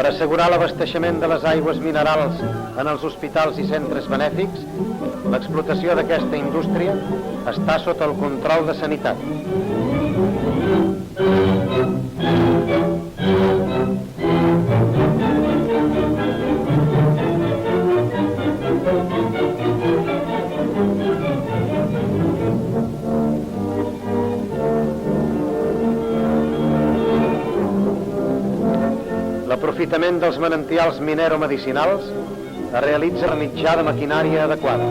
Per assegurar l'abasteixement de les aigües minerals en els hospitals i centres benèfics, l'explotació d'aquesta indústria està sota el control de Sanitat. L'aprofitament dels manantials mineromedicinals es realitza per mitjà de maquinària adequada.